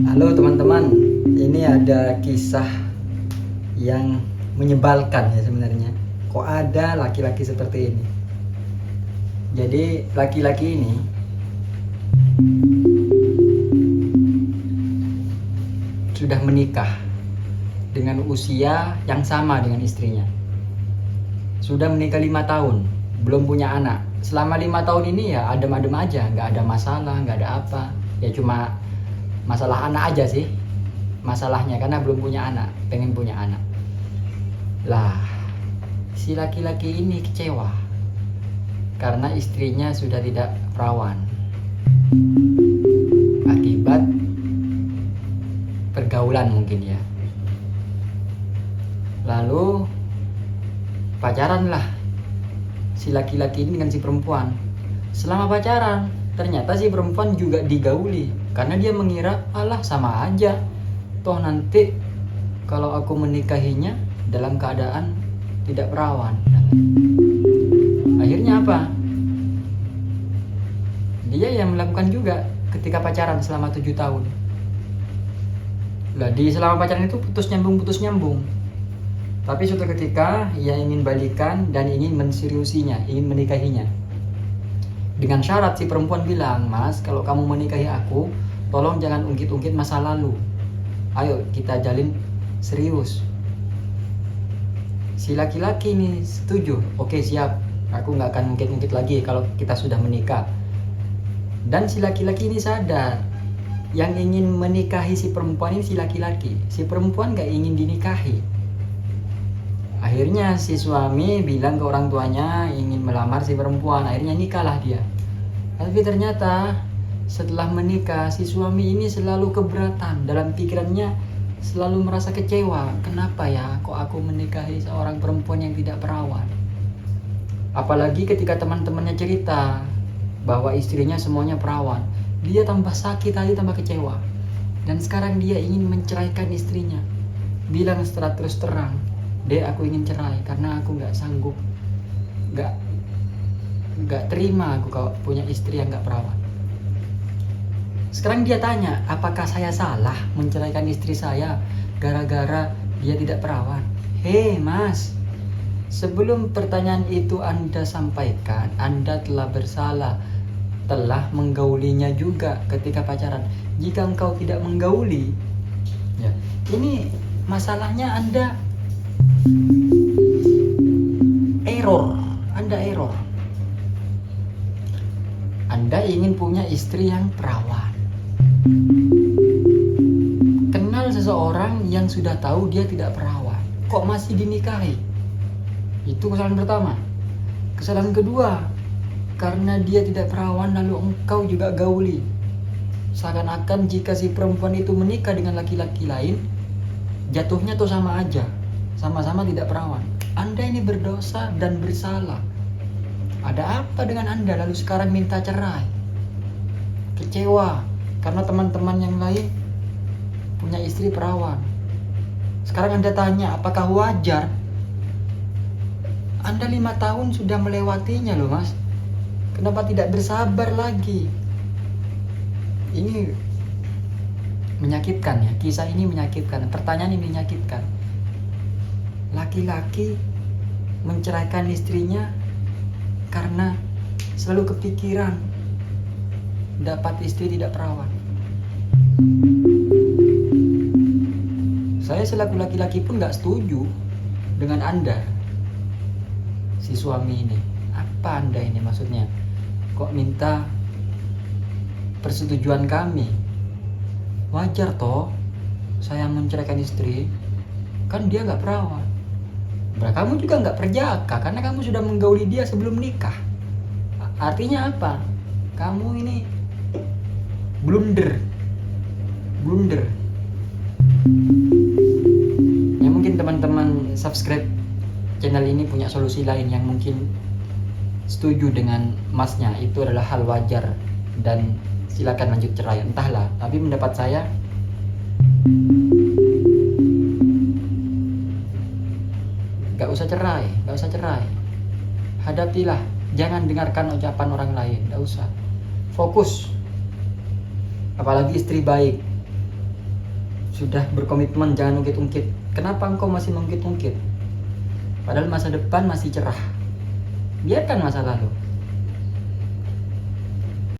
Halo teman-teman, ini ada kisah yang menyebalkan ya sebenarnya. Kok ada laki-laki seperti ini? Jadi laki-laki ini sudah menikah dengan usia yang sama dengan istrinya. Sudah menikah 5 tahun, belum punya anak. Selama 5 tahun ini ya adem-adem aja, nggak ada masalah, nggak ada apa. Ya cuma masalah anak aja sih masalahnya, karena belum punya anak, pengen punya anak. Lah, si laki-laki ini kecewa karena istrinya sudah tidak perawan akibat pergaulan mungkin ya. Lalu pacaran lah si laki-laki ini dengan si perempuan. Selama pacaran ternyata si perempuan juga digauli, karena dia mengira alah sama aja, toh nanti kalau aku menikahinya dalam keadaan tidak perawan. Akhirnya apa? Dia yang melakukan juga ketika pacaran selama 7 tahun. Lah di selama pacaran itu putus nyambung. Tapi suatu ketika ia ingin balikan dan ingin menseriusinya, ingin menikahinya. Dengan syarat si perempuan bilang, "Mas, kalau kamu menikahi aku, tolong jangan ungkit-ungkit masa lalu. Ayo kita jalin serius." Si laki-laki ini setuju. Oke, siap, aku gak akan ungkit-ungkit lagi kalau kita sudah menikah. Dan si laki-laki ini sadar, yang ingin menikahi si perempuan ini si laki-laki. Si perempuan gak ingin dinikahi. Akhirnya si suami bilang ke orang tuanya ingin melamar si perempuan. Akhirnya nikahlah dia. Tapi ternyata setelah menikah si suami ini selalu keberatan. Dalam pikirannya selalu merasa kecewa. Kenapa ya kok aku menikahi seorang perempuan yang tidak perawan? Apalagi ketika teman-temannya cerita bahwa istrinya semuanya perawan, dia tambah sakit hati, tambah kecewa. Dan sekarang dia ingin menceraikan istrinya. Bilang secara terus terang, "Dek, aku ingin cerai karena aku gak sanggup, gak terima aku kalau punya istri yang gak perawan." Sekarang dia tanya, apakah saya salah menceraikan istri saya gara-gara dia tidak perawan? Hei mas, sebelum pertanyaan itu Anda sampaikan, Anda telah bersalah, telah menggaulinya juga ketika pacaran. Jika engkau tidak menggauli, ya, ini masalahnya Anda error. Anda ingin punya istri yang perawan. Kenal seseorang yang sudah tahu dia tidak perawan, kok masih dinikahi? Itu kesalahan pertama. Kesalahan kedua, karena dia tidak perawan lalu engkau juga gauli. Seakan-akan jika si perempuan itu menikah dengan laki-laki lain, jatuhnya tuh sama aja, sama-sama tidak perawan. Anda ini berdosa dan bersalah. Ada apa dengan Anda lalu sekarang minta cerai? Kecewa karena teman-teman yang lain punya istri perawan. Sekarang Anda tanya, apakah wajar? Anda 5 tahun sudah melewatinya loh mas. Kenapa tidak bersabar lagi? Ini menyakitkan ya, kisah ini menyakitkan, pertanyaan ini menyakitkan. Laki-laki menceraikan istrinya karena selalu kepikiran dapat istri tidak perawan. Saya selaku laki-laki pun gak setuju dengan Anda, si suami ini. Apa Anda ini maksudnya? Kok minta persetujuan kami? Wajar toh saya menceraikan istri, kan dia gak perawan. Kamu juga gak perjaka karena kamu sudah menggauli dia sebelum nikah. Artinya apa? Kamu ini blunder. Ya mungkin teman-teman subscribe channel ini punya solusi lain yang mungkin setuju dengan masnya, itu adalah hal wajar dan silakan lanjut cerai, entahlah. Tapi pendapat saya, gak usah cerai. Hadapilah, jangan dengarkan ucapan orang lain, gak usah. Fokus. Apalagi istri baik, sudah berkomitmen jangan ungkit-ungkit. Kenapa engkau masih mengungkit-ungkit? Padahal masa depan masih cerah. Biarkan masa lalu.